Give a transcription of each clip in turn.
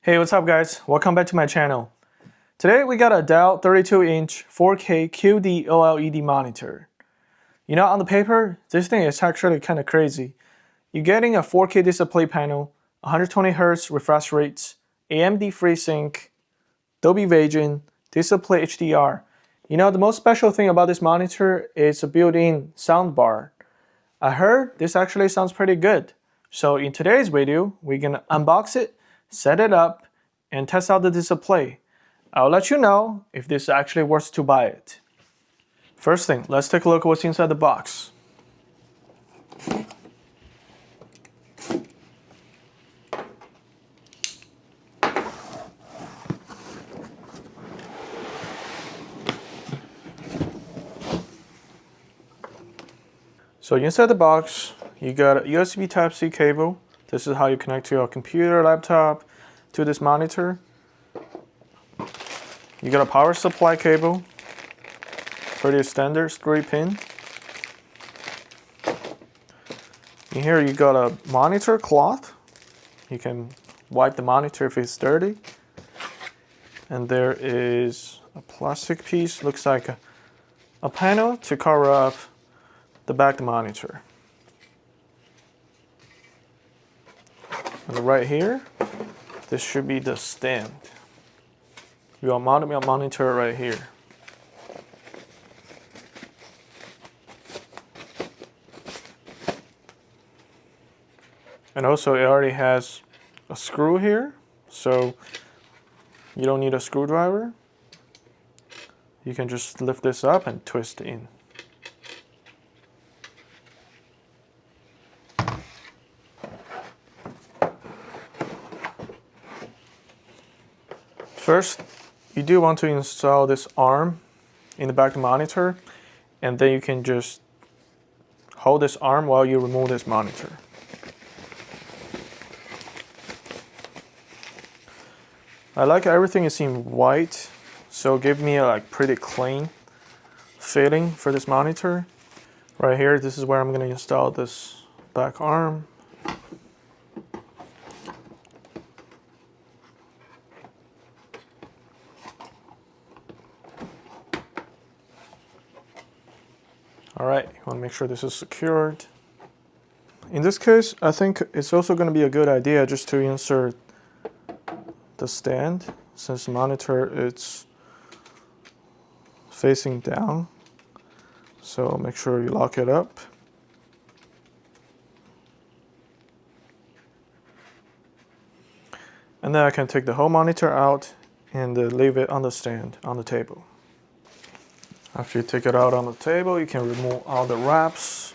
Hey, what's up guys? Welcome back to my channel. Today we got a Dell 32-inch 4K QD-OLED monitor. You know, on the paper, this thing is actually kind of crazy. You're getting a 4K display panel, 120Hz refresh rates, AMD FreeSync, Dolby Vision, display HDR. You know, the most special thing about this monitor is a built-in soundbar. I heard this actually sounds pretty good. So in today's video, we're gonna unbox it, set it up, and test out the display. I'll let you know if this actually worth to buy it. First thing, let's take a look at what's inside the box. So inside the box, you got a USB Type-C cable. This is how you connect to your computer, laptop, to this monitor. You got a power supply cable, pretty standard 3-pin. In here you got a monitor cloth. You can wipe the monitor if it's dirty. And there is a plastic piece, looks like a panel to cover up the back of the monitor. And right here, this should be the stand. You will mount your monitor right here. And also it already has a screw here, so you don't need a screwdriver. You can just lift this up and twist it in. First, you do want to install this arm in the back of the monitor, and then you can just hold this arm while you remove this monitor. I like everything is in white, so give me a pretty clean fitting for this monitor. Right here, this is where I'm going to install this back arm. Alright, you want to make sure this is secured. In this case, I think it's also going to be a good idea just to insert the stand, since the monitor it's facing down. So make sure you lock it up. And then I can take the whole monitor out and leave it on the stand on the table. After you take it out on the table, you can remove all the wraps.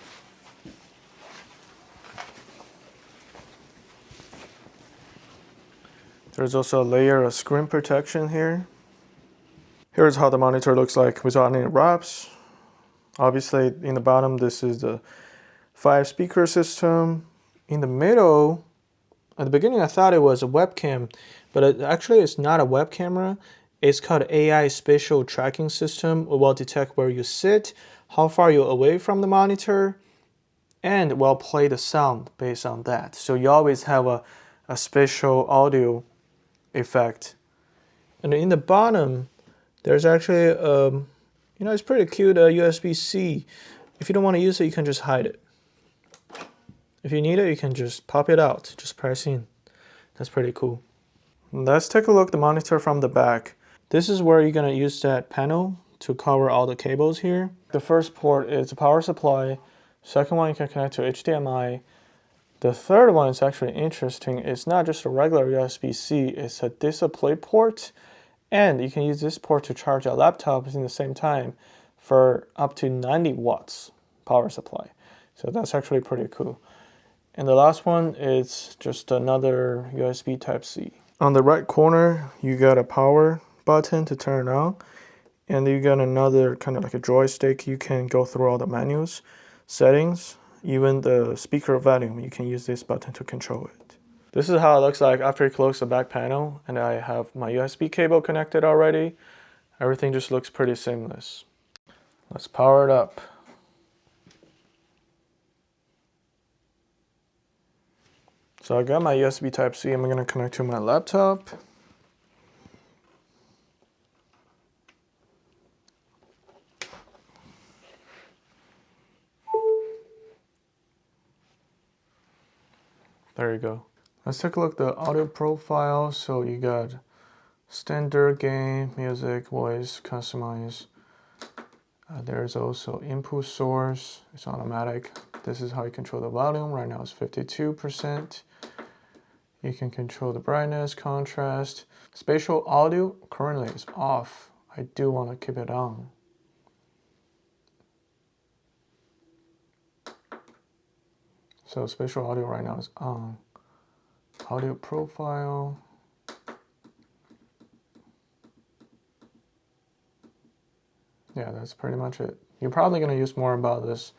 There's also a layer of screen protection here. Here's how the monitor looks like without any wraps. Obviously, in the bottom, this is the 5-speaker system. In the middle, at the beginning, I thought it was a webcam, but actually it's not a web camera. It's called AI spatial tracking system. It will detect where you sit, how far you're away from the monitor, and will play the sound based on that. So you always have a spatial audio effect. And in the bottom, there's actually, it's pretty cute, USB-C. If you don't want to use it, you can just hide it. If you need it, you can just pop it out, just press in. That's pretty cool. Let's take a look at the monitor from the back. This is where you're going to use that panel to cover all the cables here. The first port is a power supply. Second one you can connect to HDMI. The third one is actually interesting. It's not just a regular USB-C, it's a display port. And you can use this port to charge a laptop at the same time for up to 90 watts power supply. So that's actually pretty cool. And the last one is just another USB Type-C. On the right corner, you got a power button to turn it on, and you got another kind of like a joystick. You can go through all the menus, settings, even the speaker volume. You can use this button to control it. This is how it looks like after you close the back panel, and I have my USB cable connected already. Everything just looks pretty seamless. Let's power it up. So I got my USB Type-C. I'm gonna connect to my laptop. There you go. Let's take a look at the audio profile. So you got standard gain, music, voice, customize. There's also input source. It's automatic. This is how you control the volume. Right now it's 52%. You can control the brightness, contrast. Spatial audio currently is off. I do want to keep it on. So spatial audio right now is on. Audio profile. Yeah, that's pretty much it. You're probably going to use more about this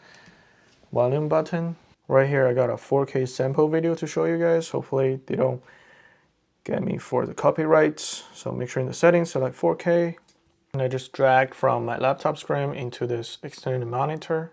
volume button. Right here, I got a 4K sample video to show you guys. Hopefully they don't get me for the copyrights. So make sure in the settings, select 4K. And I just drag from my laptop screen into this extended monitor.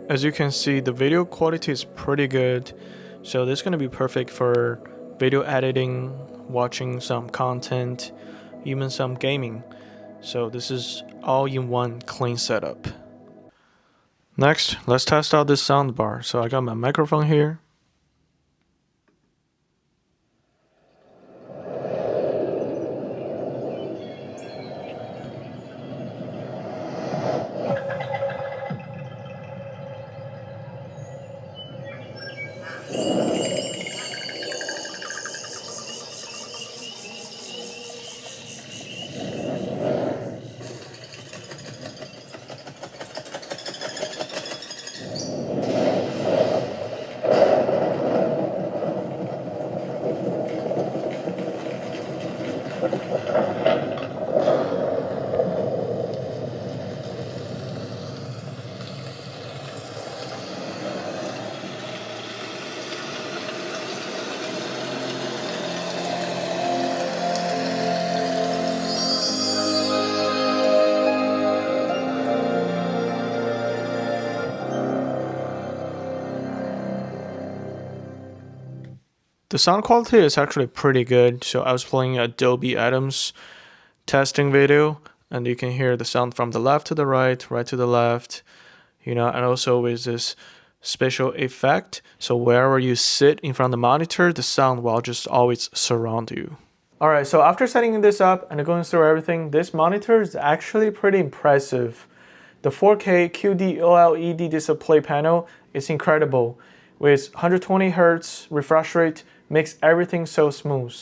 As you can see, the video quality is pretty good. So this is going to be perfect for video editing, watching some content, even some gaming. So this is all in one clean setup. Next, let's test out this soundbar. So I got my microphone here. The sound quality is actually pretty good. So I was playing a Dolby Atmos testing video, and you can hear the sound from the left to the right, right to the left, and also with this spatial effect. So wherever you sit in front of the monitor, the sound will just always surround you. All right, so after setting this up and going through everything, this monitor is actually pretty impressive. The 4K QD-OLED display panel is incredible. With 120 Hz refresh rate, makes everything so smooth.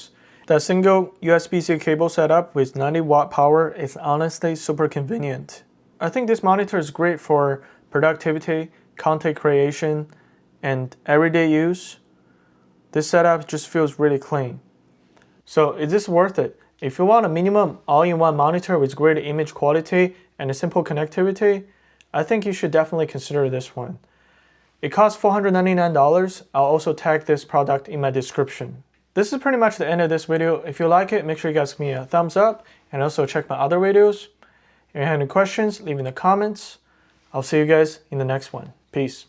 The single USB-C cable setup with 90 watt power is honestly super convenient. I think this monitor is great for productivity, content creation, and everyday use. This setup just feels really clean. So is this worth it? If you want a minimum all-in-one monitor with great image quality and a simple connectivity, I think you should definitely consider this one. It costs $499. I'll also tag this product in my description. This is pretty much the end of this video. If you like it, make sure you guys give me a thumbs up and also check my other videos. If you have any questions, leave in the comments. I'll see you guys in the next one. Peace.